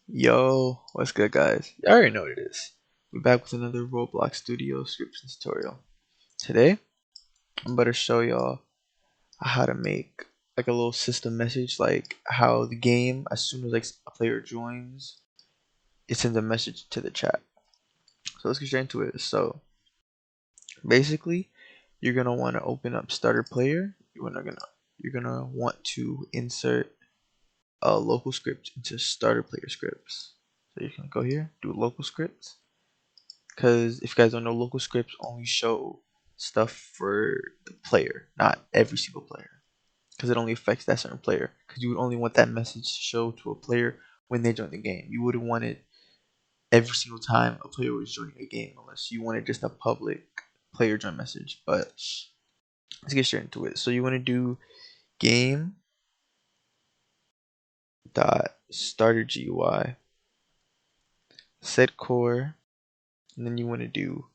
Yo, what's good, guys? You already know what it is. We're back with another Roblox Studio Scripting tutorial. Today, I'm about to show y'all how to make like a little system message, like how the game, as soon as like a player joins, it sends a message to the chat. So let's get straight into it. So basically, you're gonna want to open up Starter Player. You're gonna want to insert a local script into Starter Player scripts. So you can go here, do local scripts. Because if you guys don't know, local scripts only show stuff for the player, not every single player. Because it only affects that certain player. Because you would only want that message to show to a player when they join the game. You wouldn't want it every single time a player was joining a game, unless you wanted just a public player join message. But let's get straight into it. So you want to do game.StarterGui, SetCore, and then you want to do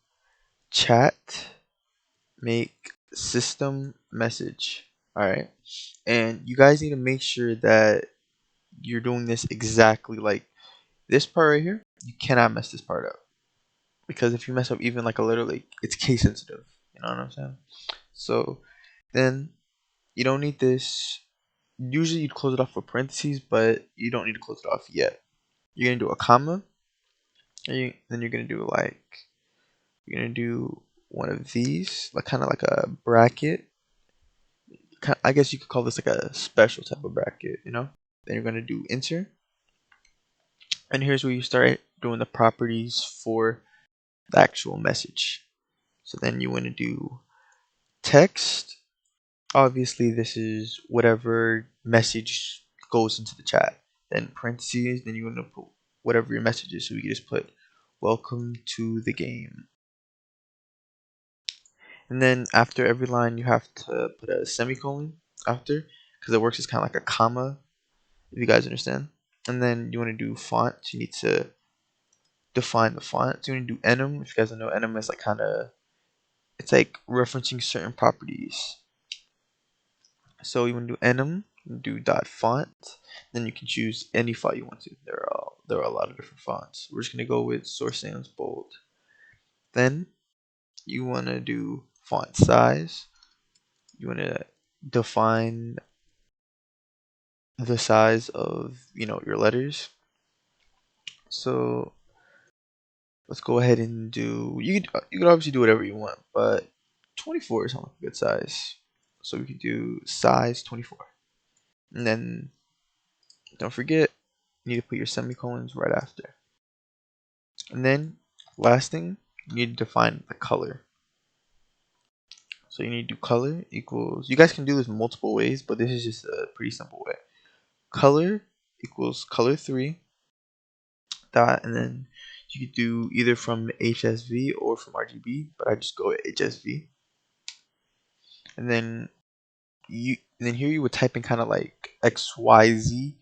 ChatMakeSystemMessage. Alright. And you guys need to make sure that you're doing this exactly like this part right here. You cannot mess this part up. Because if you mess up even like a little, like, it's case sensitive. You know what I'm saying? So then you don't need this. Usually you'd close it off with parentheses, but you don't need to close it off yet. You're gonna do a comma, and then you're gonna do one of these, like kind of like a bracket. I guess you could call this like a special type of bracket, you know? Then you're gonna do enter, and here's where you start doing the properties for the actual message. So then you want to do text. Obviously, this is whatever message goes into the chat. Then parentheses. Then you want to put whatever your message is. So we can just put "Welcome to the game." And then after every line, you have to put a semicolon after, because it works as kind of like a comma, if you guys understand. And then you want to do font. So you need to define the font. So you want to do enum. If you guys don't know, enum is like it's like referencing certain properties. So you want to do enum, do dot font. Then you can choose any font you want to. There are a lot of different fonts. We're just gonna go with SourceSansBold. Then you want to do font size. You want to define the size of your letters. So let's go ahead and do. You could obviously do whatever you want, but 24 is like a good size. So we could do size 24, and then don't forget you need to put your semicolons right after. And then last thing, you need to define the color. So you need to do color equals. You guys can do this multiple ways, but this is just a pretty simple way. Color equals color3 dot, and then you could do either from HSV or from RGB, but I just go with HSV. And then here you would type in kind of like XYZ.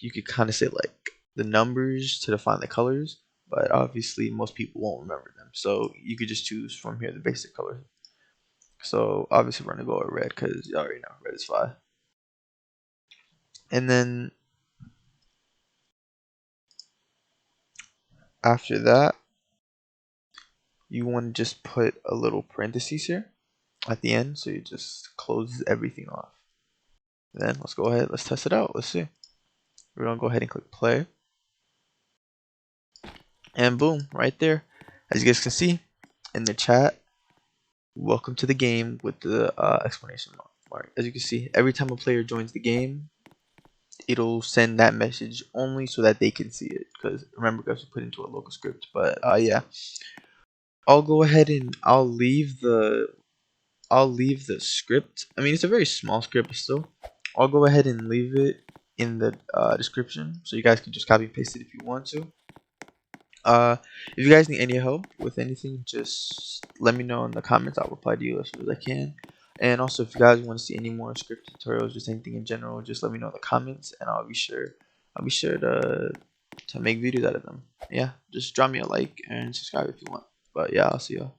You could kind of say like the numbers to define the colors, but obviously most people won't remember them. So you could just choose from here the basic colors. So obviously we're gonna go with red because you already know red is 5. And then after that, you want to just put a little parentheses here at the end, so you just close everything off. And then let's go ahead, let's test it out. Let's see. We're gonna go ahead and click play, and boom, right there. As you guys can see in the chat, welcome to the game with the exclamation mark. As you can see, every time a player joins the game, it'll send that message only so that they can see it. Because remember, guys, we put into a local script. But yeah, I'll go ahead and I'll leave the script. I mean, it's a very small script, but still, I'll go ahead and leave it in the description, so you guys can just copy and paste it if you want to. If you guys need any help with anything, just let me know in the comments. I'll reply to you as soon as I can. And also, if you guys want to see any more script tutorials, just anything in general, just let me know in the comments, and I'll be sure to make videos out of them. Yeah, just drop me a like and subscribe if you want. But yeah, I'll see y'all.